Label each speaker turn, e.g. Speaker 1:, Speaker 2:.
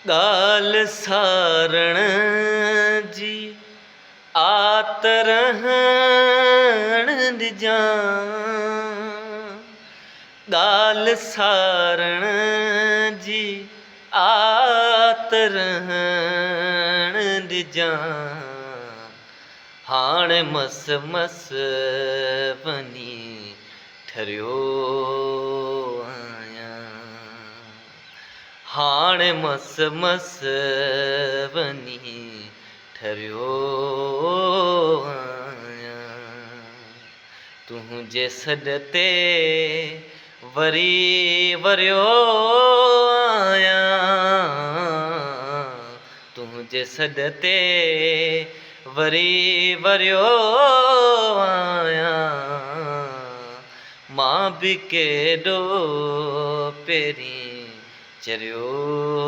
Speaker 1: ॻाल्हि सारण जी आत रहण ॾिजां, ॻाल्हि सारण जी आत रहण ॾिजां। हाणे मस मस वञी ठरियो आहियां, हाणे मस मस वञी ठरियो आहियां। तुंहिंजे सॾ ते वरी वरियो आहियां, तुंहिंजे सॾ ते वरी वरियो आहियां। मां बि केॾो पहिरीं चरियो